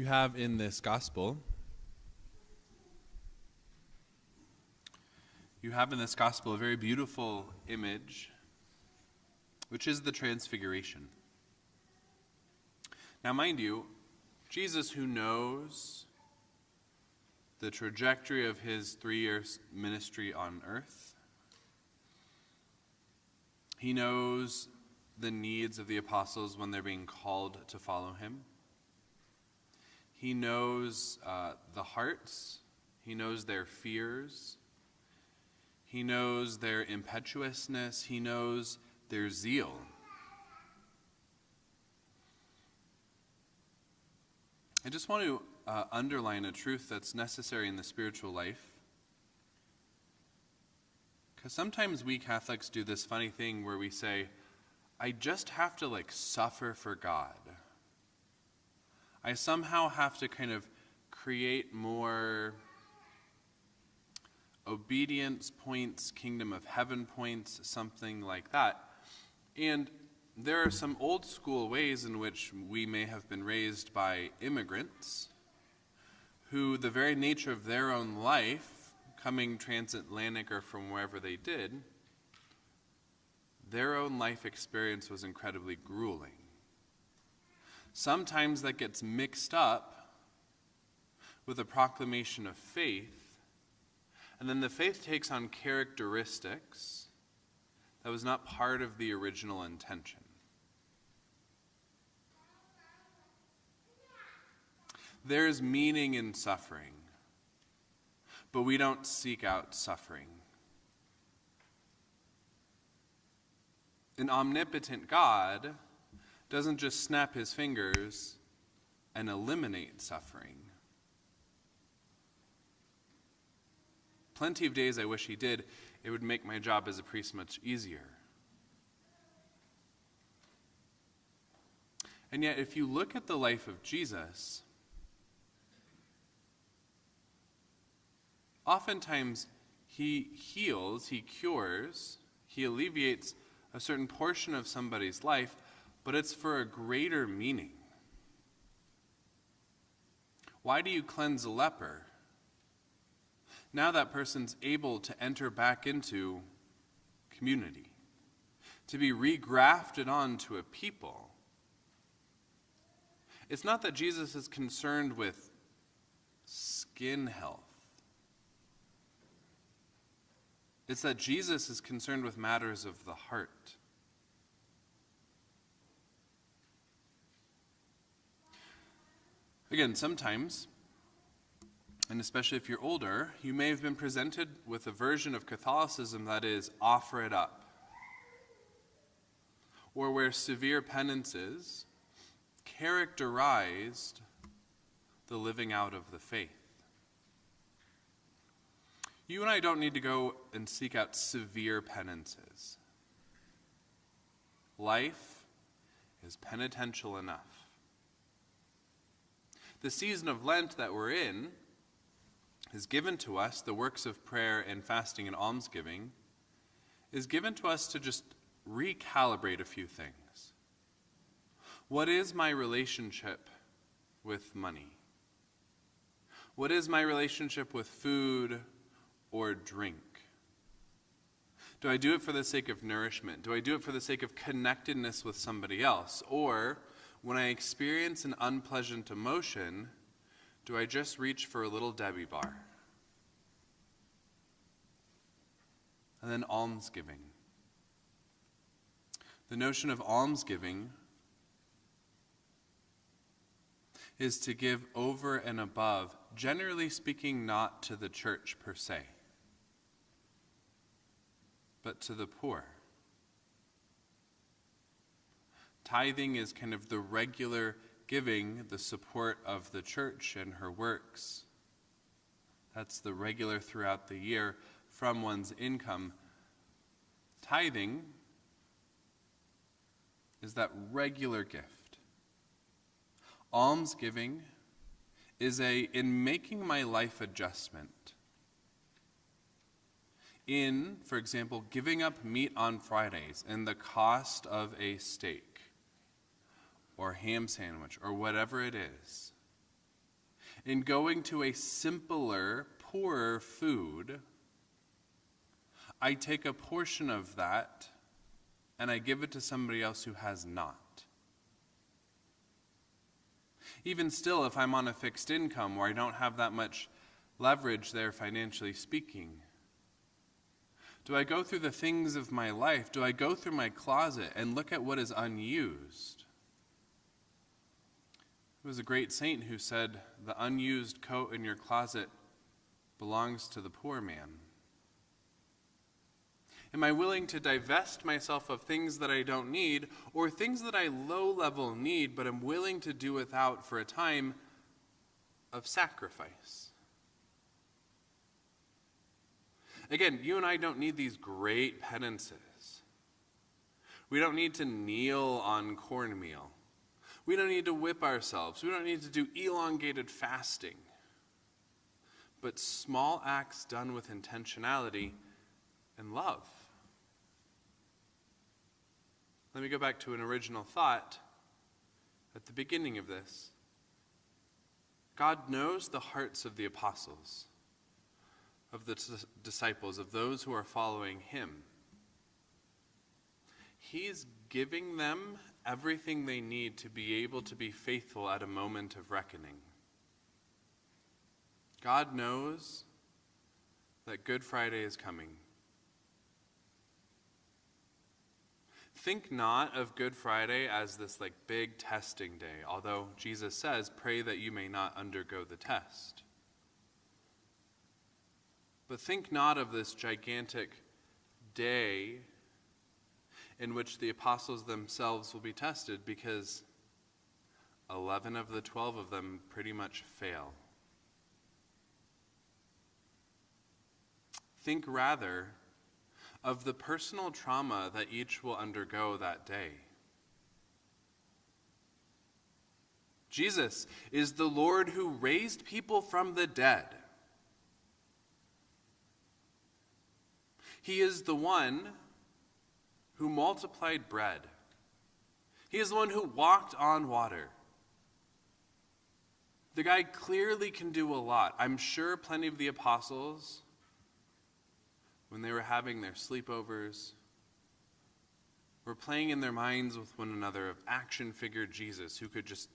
You have in this gospel a very beautiful image, which is the transfiguration. Now, mind you, Jesus, who knows the trajectory of his 3-year ministry on earth, he knows the needs of the apostles when they're being called to follow him. He knows the hearts. He knows their fears. He knows their impetuousness. He knows their zeal. I just want to underline a truth that's necessary in the spiritual life. Because sometimes we Catholics do this funny thing where we say, I just have to suffer for God. I somehow have to kind of create more obedience points, kingdom of heaven points, something like that. And there are some old school ways in which we may have been raised by immigrants who the very nature of their own life, coming transatlantic or from wherever they did, their own life experience was incredibly grueling. Sometimes that gets mixed up with a proclamation of faith, and then the faith takes on characteristics that was not part of the original intention. There's meaning in suffering, but we don't seek out suffering. An omnipotent God doesn't just snap his fingers and eliminate suffering. Plenty of days I wish he did. It would make my job as a priest much easier. And yet, if you look at the life of Jesus, oftentimes he heals, he cures, he alleviates a certain portion of somebody's life, but it's for a greater meaning. Why do you cleanse a leper? Now that person's able to enter back into community, to be regrafted onto a people. It's not that Jesus is concerned with skin health. It's that Jesus is concerned with matters of the heart. Again, sometimes, and especially if you're older, you may have been presented with a version of Catholicism that is, offer it up. Or where severe penances characterized the living out of the faith. You and I don't need to go and seek out severe penances. Life is penitential enough. The season of Lent that we're in is given to us, the works of prayer and fasting and almsgiving, is given to us to just recalibrate a few things. What is my relationship with money? What is my relationship with food or drink? Do I do it for the sake of nourishment? Do I do it for the sake of connectedness with somebody else? Or when I experience an unpleasant emotion, do I just reach for a little Debbie bar? And then almsgiving. The notion of almsgiving is to give over and above, generally speaking, not to the church per se, but to the poor. Tithing is kind of the regular giving, the support of the church and her works. That's the regular throughout the year from one's income. Tithing is that regular gift. Almsgiving is in making my life adjustment. In, for example, giving up meat on Fridays and the cost of a steak or ham sandwich or whatever it is. in going to a simpler, poorer food, I take a portion of that and I give it to somebody else who has not. Even still, if I'm on a fixed income where I don't have that much leverage there financially speaking, do I go through the things of my life? Do I go through my closet and look at what is unused? There was a great saint who said, the unused coat in your closet belongs to the poor man. Am I willing to divest myself of things that I don't need, or things that I low-level need, but am willing to do without for a time of sacrifice? Again, you and I don't need these great penances. We don't need to kneel on cornmeal. We don't need to whip ourselves. We don't need to do elongated fasting. But small acts done with intentionality and love. Let me go back to an original thought at the beginning of this. God knows the hearts of the apostles, of the disciples, of those who are following him. He's giving them everything they need to be able to be faithful at a moment of reckoning. God knows that Good Friday is coming. Think not of Good Friday as this big testing day, although Jesus says, pray that you may not undergo the test. But think not of this gigantic day in which the apostles themselves will be tested, because 11 of the 12 of them pretty much fail. Think rather of the personal trauma that each will undergo that day. Jesus is the Lord who raised people from the dead. He is the one who multiplied bread. He is the one who walked on water. The guy clearly can do a lot. I'm sure plenty of the apostles, when they were having their sleepovers, were playing in their minds with one another of action figure Jesus who could just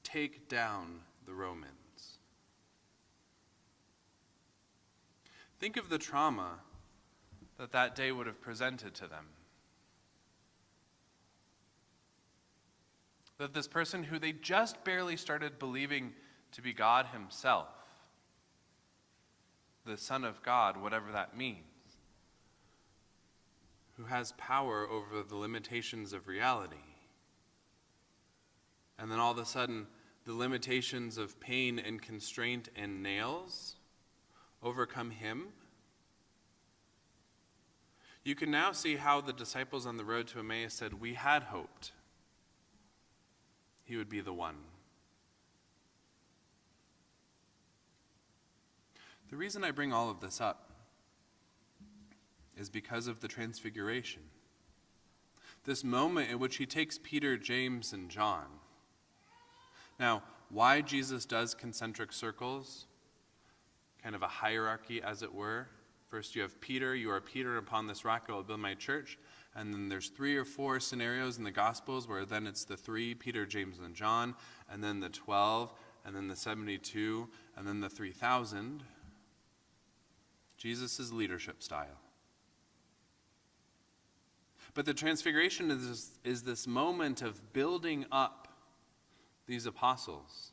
take down the Romans. Think of the trauma that day would have presented to them. That this person who they just barely started believing to be God himself, the Son of God, whatever that means, who has power over the limitations of reality, and then all of a sudden the limitations of pain and constraint and nails overcome him. You can now see how the disciples on the road to Emmaus said, we had hoped he would be the one. The reason I bring all of this up is because of the transfiguration. This moment in which he takes Peter, James, and John. Now, why Jesus does concentric circles, kind of a hierarchy as it were. First you have Peter, you are Peter, and upon this rock I will build my church. And then there's 3 or 4 scenarios in the Gospels where then it's the 3, Peter, James, and John, and then the 12, and then the 72, and then the 3,000. Jesus' leadership style. But the transfiguration is this moment of building up these apostles.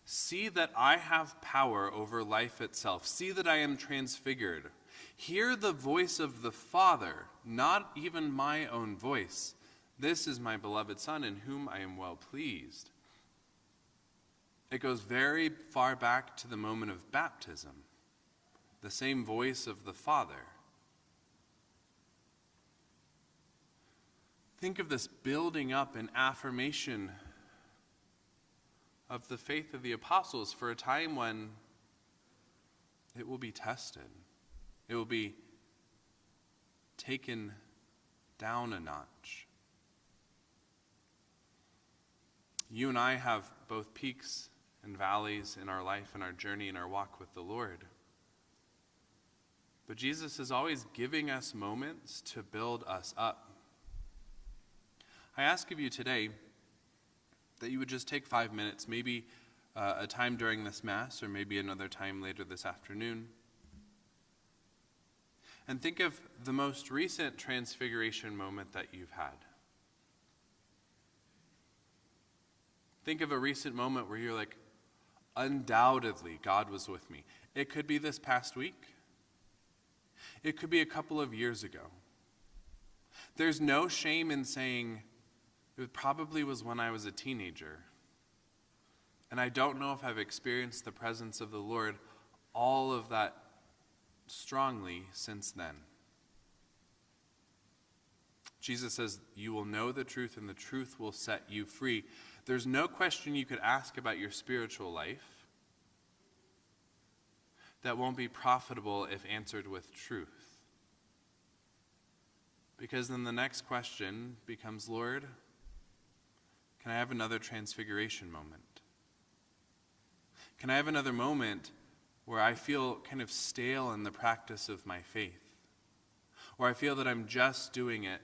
See that I have power over life itself. See that I am transfigured. Hear the voice of the Father, not even my own voice. This is my beloved Son, in whom I am well pleased. It goes very far back to the moment of baptism. The same voice of the Father. Think of this building up and affirmation of the faith of the apostles for a time when it will be tested. It will be taken down a notch. You and I have both peaks and valleys in our life and our journey and our walk with the Lord. But Jesus is always giving us moments to build us up. I ask of you today that you would just take 5 minutes, maybe a time during this Mass or maybe another time later this afternoon, and think of the most recent transfiguration moment that you've had. Think of a recent moment where you're like, undoubtedly, God was with me. It could be this past week. It could be a couple of years ago. There's no shame in saying, it probably was when I was a teenager. And I don't know if I've experienced the presence of the Lord all of that strongly since then. Jesus says, you will know the truth and the truth will set you free. There's no question you could ask about your spiritual life that won't be profitable if answered with truth. Because then the next question becomes, Lord, can I have another transfiguration moment? Can I have another moment where I feel kind of stale in the practice of my faith? Or I feel that I'm just doing it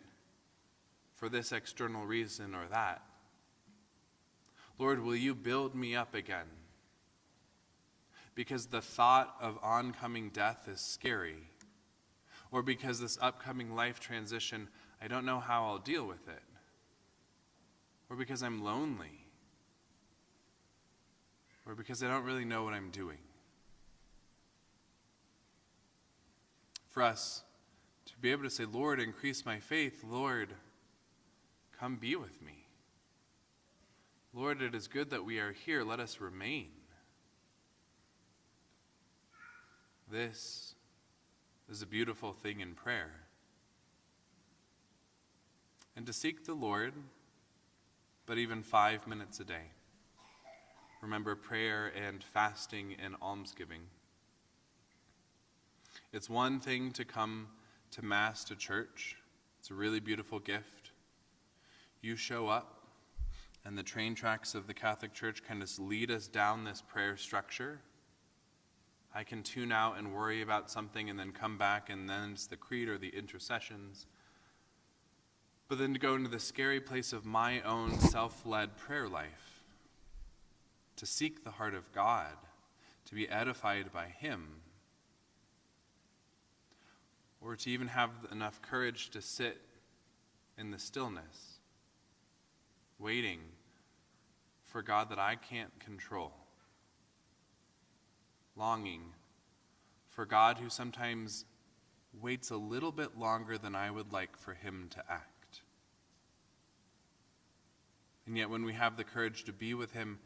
for this external reason or that? Lord, will you build me up again? Because the thought of oncoming death is scary. Or because this upcoming life transition, I don't know how I'll deal with it. Or because I'm lonely. Or because I don't really know what I'm doing. For us to be able to say, Lord, increase my faith. Lord, come be with me. Lord, it is good that we are here. Let us remain. This is a beautiful thing in prayer. And to seek the Lord, but even 5 minutes a day. Remember prayer and fasting and almsgiving. It's one thing to come to Mass, to church. It's a really beautiful gift. You show up, and the train tracks of the Catholic Church kind of lead us down this prayer structure. I can tune out and worry about something and then come back, and then it's the creed or the intercessions. But then to go into the scary place of my own self-led prayer life, to seek the heart of God, to be edified by Him, or to even have enough courage to sit in the stillness, waiting for God that I can't control, longing for God who sometimes waits a little bit longer than I would like for Him to act. And yet when we have the courage to be with Him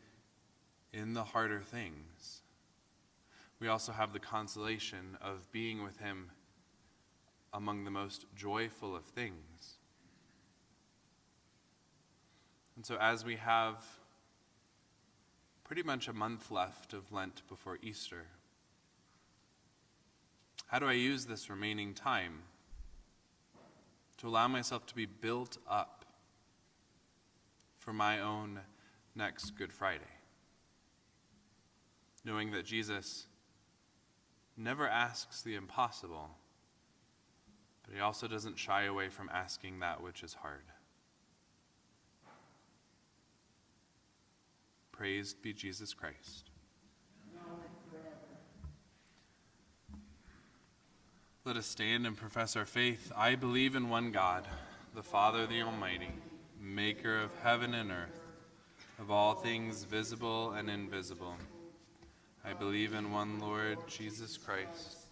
in the harder things, we also have the consolation of being with Him among the most joyful of things. And so as we have pretty much a month left of Lent before Easter, how do I use this remaining time to allow myself to be built up for my own next Good Friday? Knowing that Jesus never asks the impossible, but He also doesn't shy away from asking that which is hard. Praised be Jesus Christ. Let us stand and profess our faith. I believe in one God, the Father, the Almighty, maker of heaven and earth, of all things visible and invisible. I believe in one Lord, Jesus Christ,